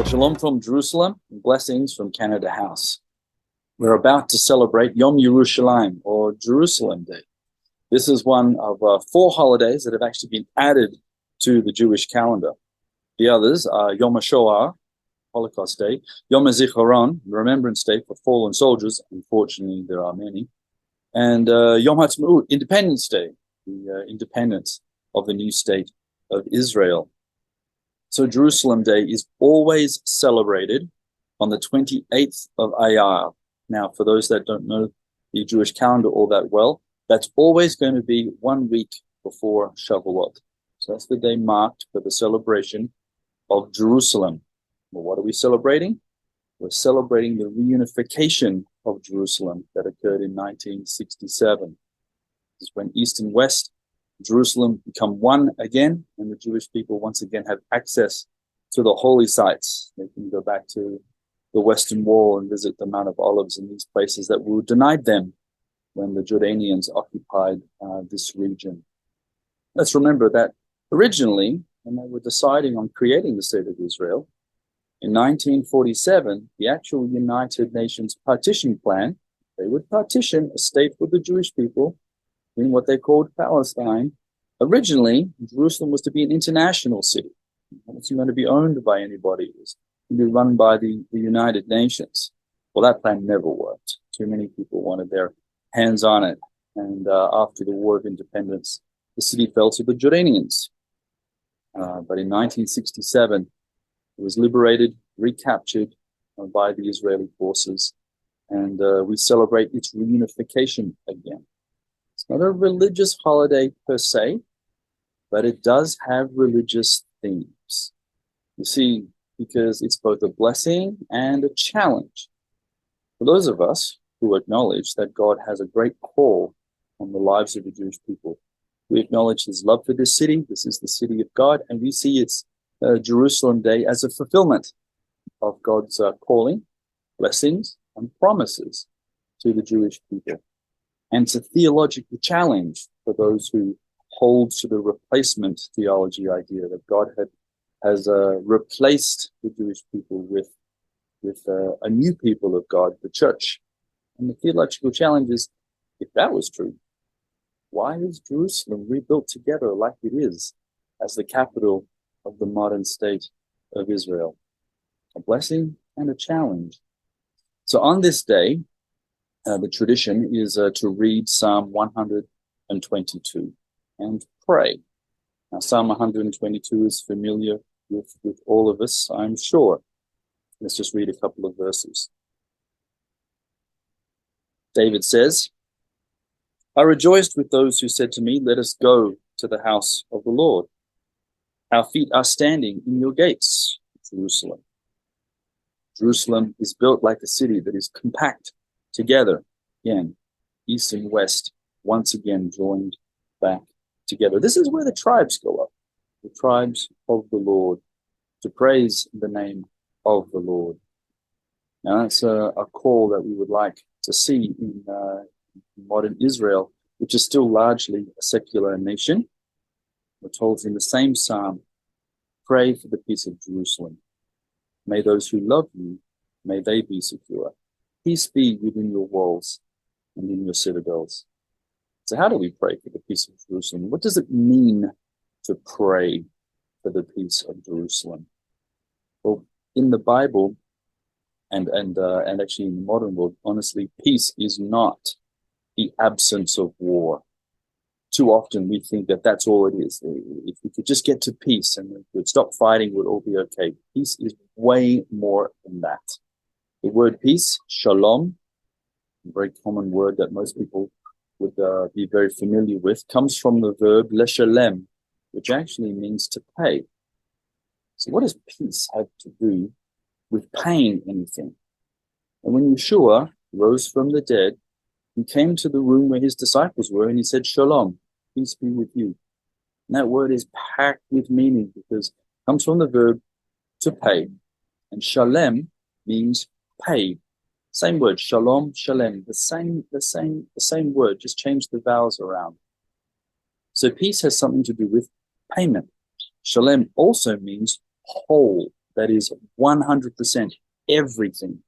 Shalom from Jerusalem, and blessings from Canada House. We're about to celebrate Yom Yerushalayim, or Jerusalem Day. This is one of 4 holidays that have actually been added to the Jewish calendar. The others are Yom HaShoah, Holocaust Day, Yom HaZikaron, Remembrance Day for fallen soldiers. Unfortunately, there are many. And Yom HaTzmaut, Independence Day, the independence of the new state of Israel. So Jerusalem Day is always celebrated on the 28th of Iyar. Now, for those that don't know the Jewish calendar all that well, that's always going to be 1 week before Shavuot. So that's the day marked for the celebration of Jerusalem. Well, what are we celebrating? We're celebrating the reunification of Jerusalem that occurred in 1967. This is when East and West Jerusalem become one again, and the Jewish people once again have access to the holy sites. They can go back to the Western Wall and visit the Mount of Olives and these places that were denied them when the Jordanians occupied this region. Let's remember that originally, when they were deciding on creating the state of Israel, in 1947, the actual United Nations partition plan, they would partition a state for the Jewish people in what they called Palestine. Originally, Jerusalem was to be an international city. It wasn't going to be owned by anybody. It was going to be run by the United Nations. Well, that plan never worked. Too many people wanted their hands on it. And after the War of Independence, the city fell to the Jordanians. But in 1967, it was liberated, recaptured by the Israeli forces, and we celebrate its reunification again. It's not a religious holiday per se, but it does have religious themes. You see, because it's both a blessing and a challenge. For those of us who acknowledge that God has a great call on the lives of the Jewish people, we acknowledge his love for this city. This is the city of God, and we see its Jerusalem Day as a fulfillment of God's calling, blessings, and promises to the Jewish people. And it's a theological challenge for those who hold to the replacement theology idea that God has replaced the Jewish people with a new people of God, the church. And the theological challenge is, if that was true, why is Jerusalem rebuilt together like it is as the capital of the modern state of Israel? A blessing and a challenge. So on this day, the tradition is to read Psalm 122 and pray. Now, Psalm 122 is familiar with all of us, I'm sure. Let's just read a couple of verses. David says, I rejoiced with those who said to me, let us go to the house of the Lord. Our feet are standing in your gates, Jerusalem. Jerusalem is built like a city that is compact together. Again, east and west, once again joined back together. This is where the tribes go up, the tribes of the Lord, to praise the name of the Lord. Now, that's a call that we would like to see in modern Israel, which is still largely a secular nation. We're told in the same psalm, pray for the peace of Jerusalem. May those who love you, may they be secure. Peace be within your walls and in your citadels. So how do we pray for the peace of Jerusalem? What does it mean to pray for the peace of Jerusalem? Well, in the Bible and actually in the modern world, honestly, peace is not the absence of war. Too often we think that that's all it is. If we could just get to peace and we could stop fighting, we'd all be okay. Peace is way more than that. The word peace, shalom, a very common word that most people would be very familiar with, comes from the verb leshalem, which actually means to pay. So what does peace have to do with paying anything? And when Yeshua rose from the dead, he came to the room where his disciples were and he said, Shalom, peace be with you. And that word is packed with meaning because it comes from the verb to pay. And shalem means pay. Same word, shalom, shalem, the same word, just change the vowels around. So peace has something to do with payment. Shalem also means whole, that is 100% everything.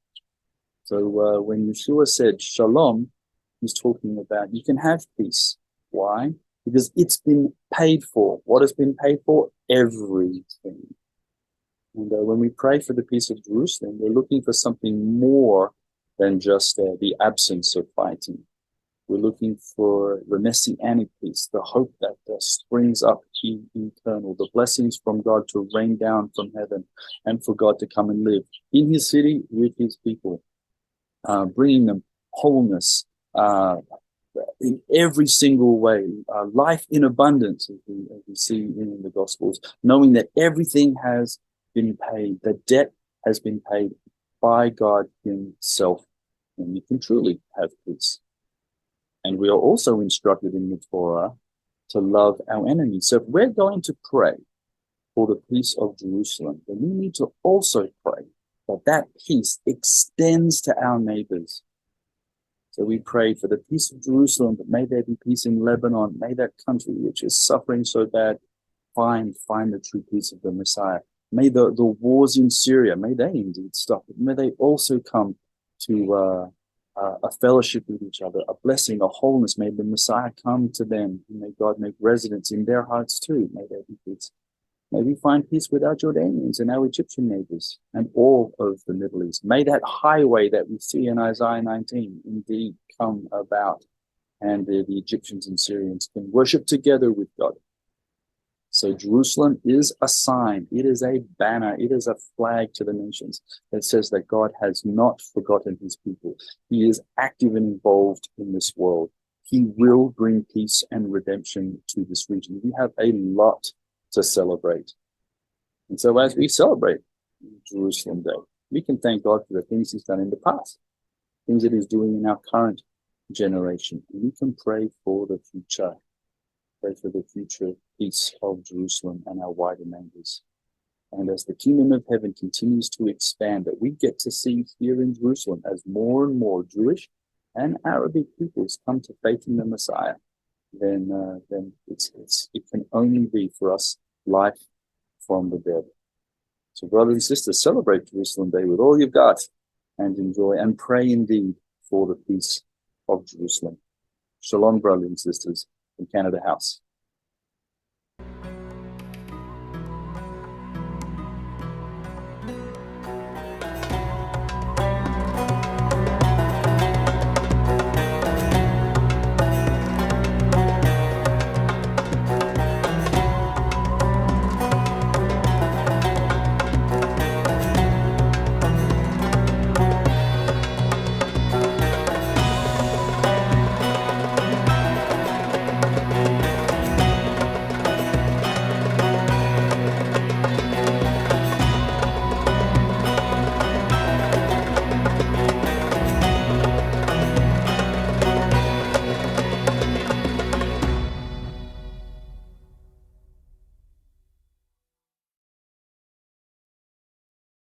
So when Yeshua said shalom, he's talking about you can have peace. Why? Because it's been paid for. What has been paid for? Everything. And when we pray for the peace of Jerusalem, we're looking for something more than just the absence of fighting. We're looking for the messianic peace, the hope that springs up eternal, the blessings from God to rain down from heaven, and for God to come and live in his city with his people, bringing them wholeness in every single way, life in abundance, as we see in the Gospels, knowing that everything has been paid, the debt has been paid by God himself, and we can truly have peace. And we are also instructed in the Torah to love our enemies. So if we're going to pray for the peace of Jerusalem, then we need to also pray that that peace extends to our neighbors. So we pray for the peace of Jerusalem, but may there be peace in Lebanon. May that country which is suffering so bad find the true peace of the Messiah. May the wars in Syria, may they indeed stop. May they also come to a fellowship with each other, a blessing, a wholeness. May the Messiah come to them. May God make residence in their hearts too. May there be peace. May we find peace with our Jordanians and our Egyptian neighbors and all of the Middle East. May that highway that we see in Isaiah 19 indeed come about, and the Egyptians and Syrians can worship together with God. So Jerusalem is a sign, it is a banner, it is a flag to the nations that says that God has not forgotten his people. He is active and involved in this world. He will bring peace and redemption to this region. We have a lot to celebrate. And so as we celebrate Jerusalem Day, we can thank God for the things he's done in the past, things that he's doing in our current generation. And we can pray for the future. Pray for the future peace of Jerusalem and our wider neighbors. And as the kingdom of heaven continues to expand, that we get to see here in Jerusalem as more and more Jewish and Arabic peoples come to faith in the Messiah, then it can only be for us life from the dead. So brothers and sisters, celebrate Jerusalem Day with all you've got and enjoy and pray indeed for the peace of Jerusalem. Shalom, brothers and sisters, from Canada House.